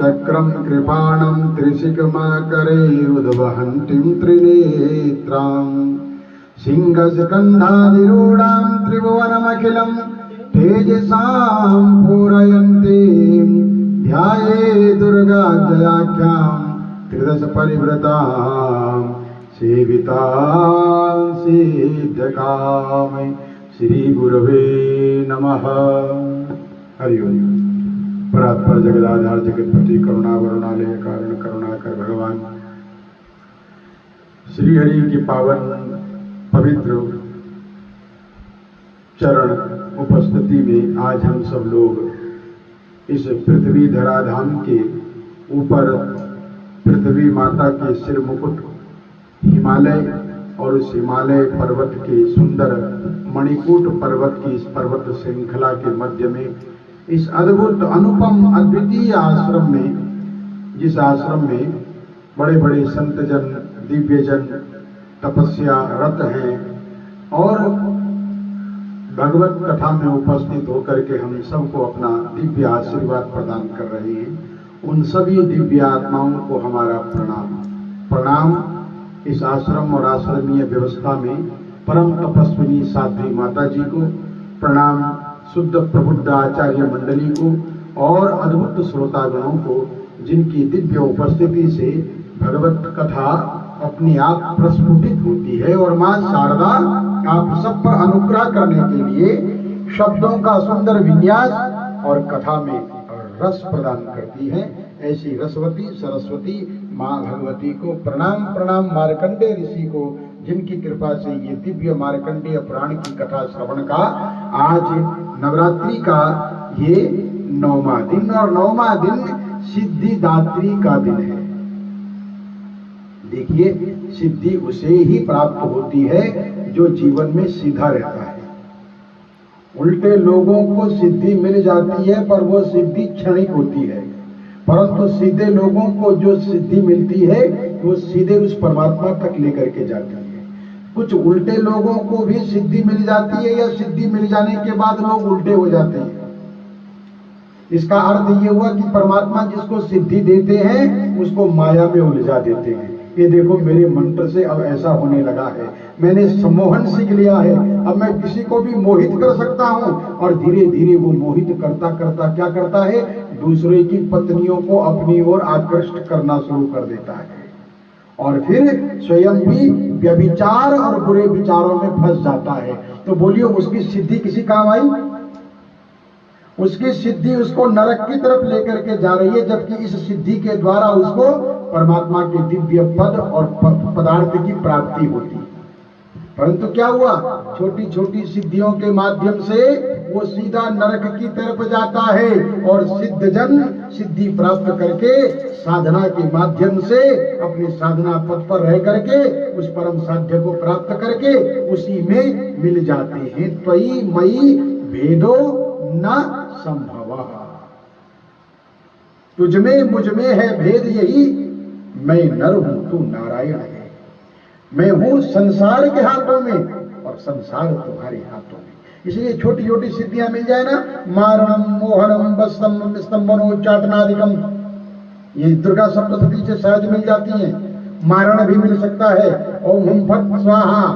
चक्रं कृपाणं त्रिशिखमाकरैरुद्वहन्तीं त्रिनेत्रां सिंहस्कन्धाधिरूढां त्रिभुवनमखिलं तेजसां पूरयन्तीं ध्याये दुर्गाजयाख्यां त्रिदश परिवृतां सेवितां सिद्धकामै। श्री गुरवे नमः। हरि ओम। परात्पर जगदाधार जगतपति करुणा वरुणालय कारण करुणाकर भगवान श्री हरि की पावन पवित्र चरण उपस्थिति में आज हम सब लोग इस पृथ्वी धराधाम के ऊपर पृथ्वी माता के सिर मुकुट हिमालय और उस हिमालय पर्वत के सुंदर मणिकूट पर्वत की इस पर्वत श्रृंखला के मध्य में इस अद्भुत अनुपम अद्वितीय आश्रम में, जिस आश्रम में बड़े बड़े संतजन दिव्यजन तपस्या रत हैं और भगवत कथा में उपस्थित होकर के हम सबको अपना दिव्य आशीर्वाद प्रदान कर रहे हैं, उन सभी दिव्य आत्माओं को हमारा प्रणाम। प्रणाम इस आश्रम और आश्रमीय व्यवस्था में परम तपस्विनी साध्वी माता जी को, प्रणाम शुद्ध प्रबुद्ध आचार्य मंडली को और अद्भुत श्रोतागणों को, जिनकी दिव्य उपस्थिति से भगवत कथा अपने आप प्रस्फुटित होती है और मां शारदा आप सब पर अनुग्रह करने के लिए शब्दों का सुंदर विन्यास और कथा में रस प्रदान करती है। ऐसी रसवती सरस्वती मां भगवती को प्रणाम। प्रणाम मार्कंडेय ऋषि को, जिनकी कृपा से ये दिव्य मार्कंडेय पुराण की कथा श्रवण का आज नवरात्रि का ये 9वां दिन और 9वां दिन सिद्धिदात्री का दिन है। देखिए, सिद्धि उसे ही प्राप्त होती है जो जीवन में सीधा रहता है। उल्टे लोगों को सिद्धि मिल जाती है पर वो सिद्धि क्षणिक होती है, परंतु सीधे लोगों को जो सिद्धि मिलती है वो सीधे उस परमात्मा तक लेकर के जाती है। कुछ उल्टे लोगों को भी सिद्धि मिल जाती है या सिद्धि मिल जाने के बाद लोग उल्टे हो जाते हैं। इसका अर्थ ये हुआ कि परमात्मा जिसको सिद्धि देते हैं उसको माया में उलझा देते हैं। ये देखो, मेरे मंत्र से अब ऐसा होने लगा है, मैंने सम्मोहन सीख लिया है, अब मैं किसी को भी मोहित कर सकता हूं। और धीरे धीरे वो मोहित करता करता क्या करता है, दूसरे की पत्नियों को अपनी ओर आकृष्ट करना शुरू कर देता है और फिर स्वयं भी व्यभिचार और बुरे विचारों में फंस जाता है। तो बोलिए, उसकी सिद्धि किसी काम आई? उसकी सिद्धि उसको नरक की तरफ लेकर के जा रही है, जबकि इस सिद्धि के द्वारा उसको परमात्मा के दिव्य पद और पदार्थ की प्राप्ति होती है। परंतु क्या हुआ, छोटी छोटी सिद्धियों के माध्यम से वो सीधा नरक की तरफ जाता है और सिद्धजन सिद्धि प्राप्त करके साधना के माध्यम से अपने साधना पथ पर रह करके उस परम साध्य को प्राप्त करके उसी में मिल जाते हैं। त्वयि मयि भेदो न संभवः। तुझमें मुझमें है भेद यही, मैं नर हूं तू नारायण है। मैं हूं संसार के हाथों में और संसार तुम्हारे हाथों में। इसलिए छोटी छोटी सिद्धियां मिल जाए ना, मारणम मोहनम बस्तम स्तंभनो चाटनादिकम, ये दुर्गा सप्तशती से सहज मिल जाती हैं। मारण भी मिल सकता है, ओम हुम फट स्वाहा,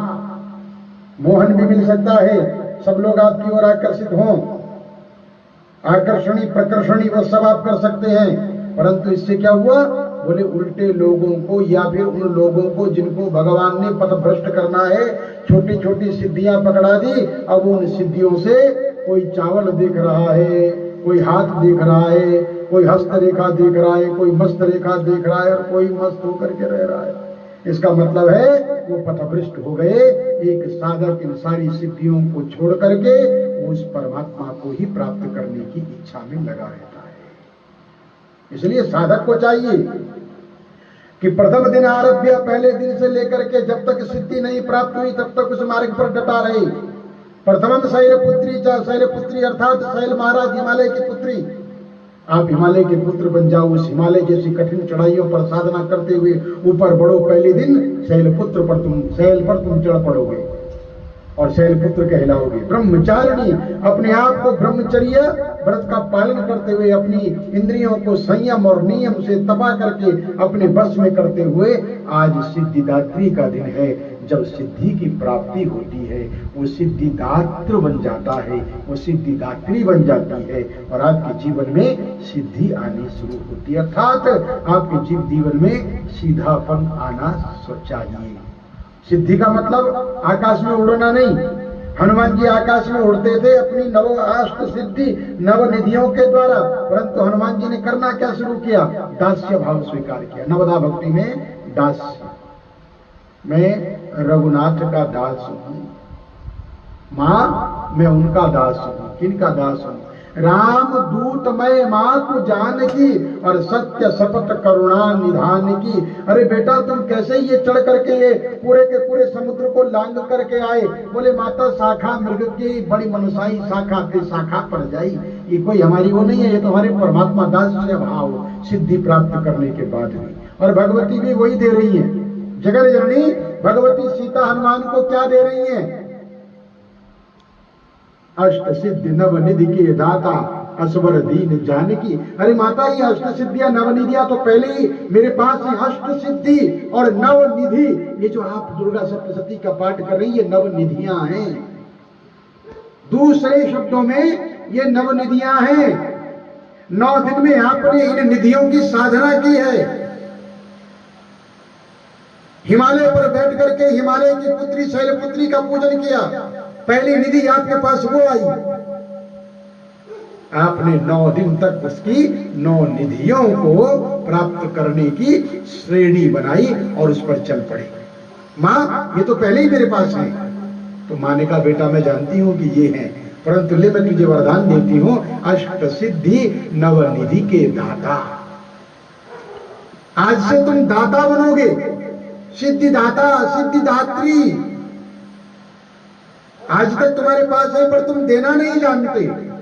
मोहन भी मिल सकता है, सब लोग आपकी ओर आकर्षित हों, आकर्षणी प्रकर्षणी वो सब आप कर सकते हैं। परंतु इससे क्या हुआ, बोले उल्टे लोगों को या फिर उन लोगों को जिनको भगवान ने पथभ्रष्ट करना है, छोटी छोटी सिद्धियां पकड़ा दी। अब उन सिद्धियों से कोई चावल देख रहा है, कोई हाथ देख रहा है, कोई हस्त रेखा देख रहा है, कोई मस्त रेखा देख रहा है और कोई मस्त होकर के रह रहा है। इसका मतलब है वो पथभ्रष्ट हो गए। एक साधक इन सारी सिद्धियों को छोड़ करके उस परमात्मा को ही प्राप्त करने की इच्छा में लगा रहता है। इसलिए साधक को चाहिए कि प्रथम दिन आरभ्य, पहले दिन से लेकर के जब तक सिद्धि नहीं प्राप्त हुई तब तक उस मार्ग पर डटा रहे। प्रथमम शैलपुत्री शैलपुत्री अर्थात शैल महाराज हिमालय की पुत्री। आप हिमालय के पुत्र बन जाओ, उस हिमालय जैसी कठिन चढ़ाइयों पर साधना करते हुए ऊपर बढ़ो। पहले दिन शैल पर तुम चढ़ पड़ोगे। और शैलपुत्र कहलाओगे। ब्रह्मचारिणी, अपने आप को ब्रह्मचर्य व्रत का पालन करते हुए अपनी इंद्रियों को संयम और नियम से तपा करके अपने बस में करते हुए आज सिद्धिदात्री का दिन है, जब सिद्धि की प्राप्ति होती है। वो सिद्धिदात्र बन जाता है, वो सिद्धिदात्री बन जाती है और आपके जीवन में सिद्धि आनी शुरू होती है, अर्थात आपके जीवन में सीधापन आना चाहिए। सिद्धि का मतलब आकाश में उड़ना नहीं। हनुमान जी आकाश में उड़ते थे अपनी नव अष्ट सिद्धि नव निधियों के द्वारा, परंतु हनुमान जी ने करना क्या शुरू किया? दास्य भाव स्वीकार किया। नवदा भक्ति में दास्य, मैं रघुनाथ का दास हूं, मां मैं उनका दास हूं। किनका दास हूं? राम दूत मैं मातु जानकी और सत्य शपथ करुणा निधान की। अरे बेटा तुम कैसे ये चढ़ करके ये पूरे के पूरे समुद्र को लांग करके आए? बोले माता शाखा मृग की बड़ी मनसाई शाखा पे शाखा पड़ जाई। ये कोई हमारी वो नहीं है, ये तो हमारे परमात्मा दास से भाव सिद्धि प्राप्त करने के बाद भी। और भगवती भी वही दे रही है। जगत जननी भगवती सीता हनुमान को क्या दे रही है? अष्ट सिद्धि नव निधि के दाता असवर दीन जानकी। अरे माता ये अष्ट सिद्धियां नव निधियां तो पहले ही मेरे पास है। अष्ट सिद्धि और नव निधि, ये जो आप दुर्गा सप्तशती का पाठ कर रही है नव निधियां हैं। दूसरे शब्दों में ये नव निधियां हैं। 9 दिन में आपने इन निधियों की साधना की है। हिमालय पर बैठ करके हिमालय की पुत्री शैलपुत्री का पूजन किया, पहली निधि आपके पास वो आई। आपने 9 दिन तक उसकी 9 निधियों को प्राप्त करने की श्रेणी बनाई और उस पर चल पड़े। मां ये तो पहले ही मेरे पास है। तो मां ने कहा बेटा मैं जानती हूं कि ये है, परंतु ले मैं तुझे वरदान देती हूं, अष्ट सिद्धि नव निधि के दाता। आज से तुम दाता बनोगे, सिद्धिदाता सिद्धिदात्री। आज तक तुम्हारे पास है पर तुम देना नहीं जानते।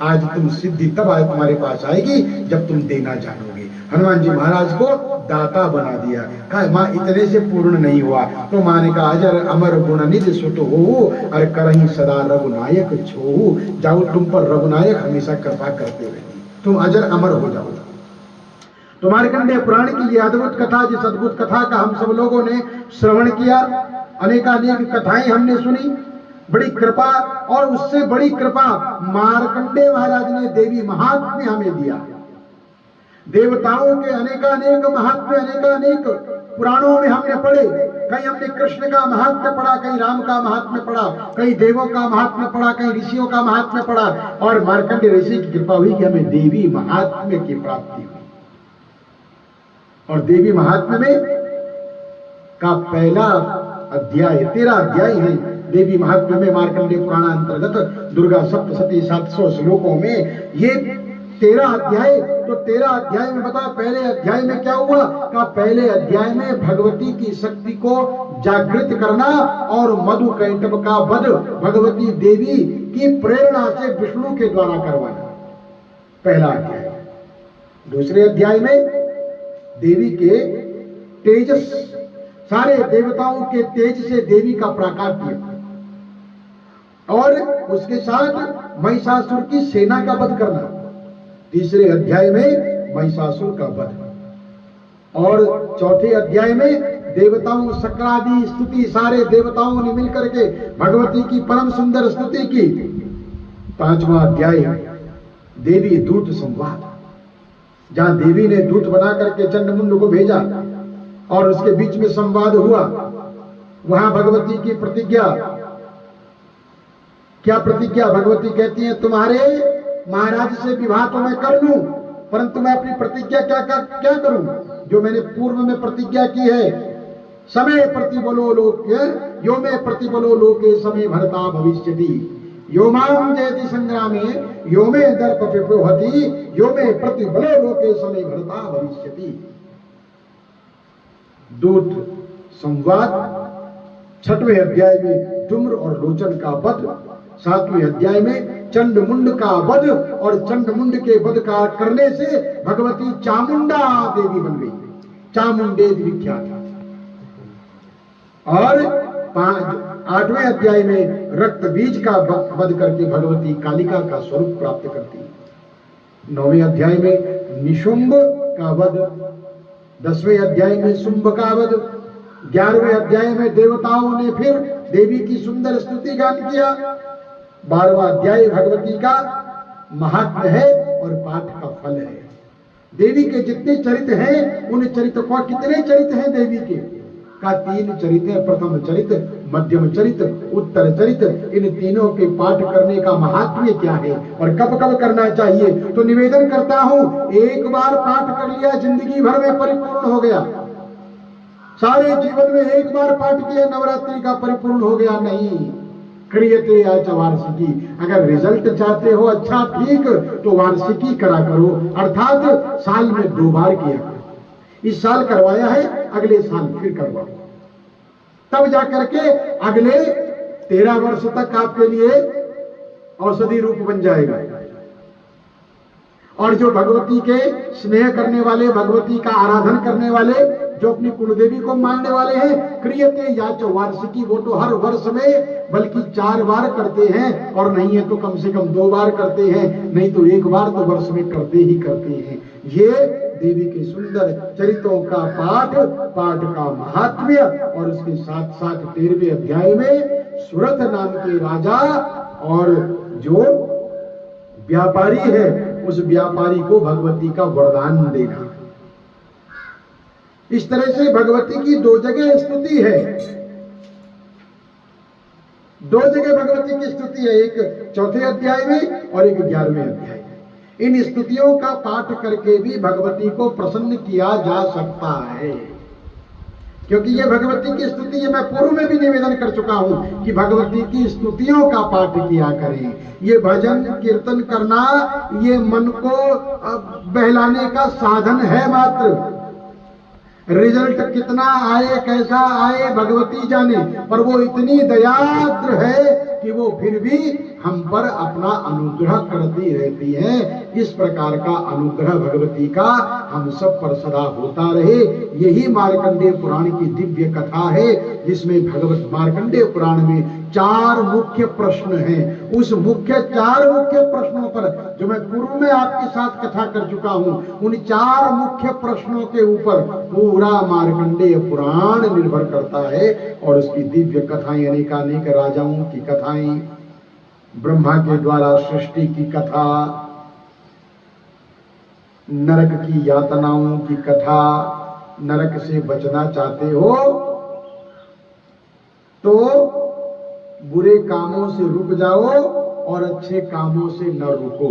आज तुम सिद्धि तब आज तुम्हारे पास आएगी जब तुम देना जानोगे। हनुमान जी महाराज को दाता बना दिया। कहा मां इतने से पूर्ण नहीं हुआ, तो मां ने कहा अजर अमर गुण निधि सुत हो और करही सदा रघुनायक छो। जाओ तुम पर रघुनायक हमेशा कृपा करते रहेंगे, तुम अजर अमर हो जाओ। तो मार्कंडेय पुराण की ये अद्भुत कथा, जिस अद्भुत कथा का हम सब लोगों ने श्रवण किया, अनेकानेक कथाएं हमने सुनी, बड़ी कृपा, और उससे बड़ी कृपा मार्कंडेय महाराज ने देवी महात्म्य हमें दिया। देवताओं के अनेकानेक महात्म्य अनेकानेक पुराणों में हमने पढ़े। कहीं हमने कृष्ण का महात्म्य पढ़ा, कहीं राम का महात्म्य पढ़ा, कहीं देवों का महात्म्य पढ़ा, कहीं ऋषियों का महात्म्य पढ़ा, और मार्कंडेय ऋषि की कृपा हुई कि हमें देवी महात्म्य की प्राप्ति हुई। और देवी महात्म्य में का पहला अध्याय 13 अध्याय है देवी महात्म्य में। मार्कंडेय पुराण अंतर्गत दुर्गा सप्तशती 700 श्लोकों में ये 13 अध्याय। तो 13 अध्याय में बता, पहले अध्याय में क्या हुआ? का पहले अध्याय में भगवती की शक्ति को जागृत करना और मधुकैटभ का वध भगवती देवी की प्रेरणा से विष्णु के द्वारा करवाना, पहला अध्याय। दूसरे अध्याय में देवी के तेजस, सारे देवताओं के तेज से देवी का प्राकाट्य, और उसके साथ महिषासुर की सेना का वध करना। तीसरे अध्याय में महिषासुर का वध। और चौथे अध्याय में देवताओं सक्रादि स्तुति, सारे देवताओं ने मिलकर के भगवती की परम सुंदर स्तुति की। पांचवा अध्याय देवी दूत संवाद, जहां देवी ने दूत बना करके चंडमुंड को भेजा और उसके बीच में संवाद हुआ। वहां भगवती की प्रतिज्ञा, क्या प्रतिज्ञा? भगवती कहती है तुम्हारे महाराज से विवाह तो मैं कर लूं, परंतु मैं अपनी प्रतिज्ञा क्या करूं? जो मैंने पूर्व में प्रतिज्ञा की है, समय प्रतिबलो लोके यो में प्रतिबलो लोके समय भरता भविष्यति, यो मां जयति संग्रामे यो में दर्प पिप्रोहति यो में प्रतिबलो लोके समय भरता भविष्यति। दूत संवाद। 6वें अध्याय में धूम्र और लोचन का वध। 7वें अध्याय में चंडमुंड का वध, और चंडमुंड के वध का करने से भगवती चामुंडा देवी बन गई, चामुंडे विख्यात। और 8वें अध्याय में रक्त बीज का वध करके भगवती कालिका का स्वरूप प्राप्त करती है। 9वें अध्याय में निशुंभ का वध, 10वें अध्याय में शुंभ का वध, 11वें अध्याय में देवताओं ने फिर देवी की सुंदर स्तुति गान किया। 12वां अध्याय भगवती का महात्म्य है और पाठ का फल है। देवी के जितने चरित्र हैं उन चरित्र को, कितने चरित्र हैं देवी के का 3 चरित्र है। प्रथम चरित्र, मध्यम चरित्र, उत्तर चरित्र। इन तीनों के पाठ करने का महात्म्य क्या है और कब कब करना चाहिए? तो निवेदन करता हूं, एक बार पाठ कर लिया जिंदगी भर में परिपूर्ण हो गया। सारे जीवन में एक बार पाठ किया नवरात्रि का परिपूर्ण हो गया नहीं। क्रियते या च वार्षिकी, अगर रिजल्ट चाहते हो अच्छा ठीक, तो वार्षिकी करा करो, अर्थात साल में 2 बार किया करो। इस साल करवाया है, अगले साल फिर करवाओ, तब जाकर के अगले 13 वर्ष तक आपके लिए औषधि रूप बन जाएगा। और जो भगवती के स्नेह करने वाले, भगवती का आराधन करने वाले, जो अपनी कुलदेवी को मानने वाले हैं, क्रियते या च वार्षिकी, वो तो हर वर्ष में बल्कि 4 बार करते हैं, और नहीं है तो कम से कम 2 बार करते हैं, नहीं तो 1 बार तो वर्ष में करते ही करते हैं। ये देवी के सुंदर चरित्रों का पाठ का महात्म्य, और उसके साथ साथ 13वें अध्याय में सुरथ नाम के राजा और जो व्यापारी है, उस व्यापारी को भगवती का वरदान देना। इस तरह से भगवती की 2 जगह स्तुति है, 2 जगह भगवती की स्तुति है, एक 4थे अध्याय में और एक 11वें अध्याय में। इन स्तुतियों का पाठ करके भी भगवती को प्रसन्न किया जा सकता है, क्योंकि ये भगवती की स्तुति है। मैं पूर्व में भी निवेदन कर चुका हूं कि भगवती की स्तुतियों का पाठ किया करें। ये भजन कीर्तन करना ये मन को बहलाने का साधन है मात्र। रिजल्ट कितना आए कैसा आए भगवती जाने, पर वो इतनी दयाद्र है कि वो फिर भी हम पर अपना अनुग्रह करती रहती है। इस प्रकार का अनुग्रह भगवती का हम सब पर सदा होता रहे। यही मार्कंडेय पुराण की दिव्य कथा है, जिसमें भगवत मार्कंडेय पुराण में 4 मुख्य प्रश्न हैं। उस 4 मुख्य प्रश्नों पर जो मैं पूर्व में आपके साथ कथा कर चुका हूं, उन 4 मुख्य प्रश्नों के ऊपर पूरा मार्कंडेय पुराण निर्भर करता है। और उसकी दिव्य कथाएं, अनेकानेक राजाओं की कथाएं, ब्रह्मा के द्वारा सृष्टि की कथा, नरक की यातनाओं की कथा। नरक से बचना चाहते हो तो बुरे कामों से रुक जाओ और अच्छे कामों से न रुको।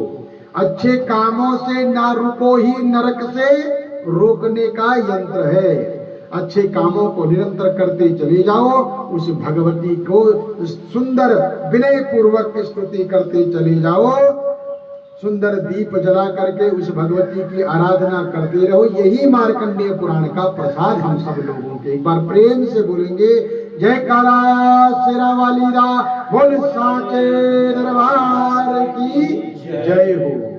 अच्छे कामों से ना रुको ही नरक से रोकने का यंत्र है। अच्छे कामों को निरंतर करते चले जाओ, उस भगवती को सुंदर विनय पूर्वक स्तुति करते चले जाओ, सुंदर दीप जला करके उस भगवती की आराधना करते रहो। यही मार्कंडेय पुराण का प्रसाद हम सब लोगों के। एक बार प्रेम से बोलेंगे, जय काला शेरा वाली रा, बोल साचे दरबार की जय हो।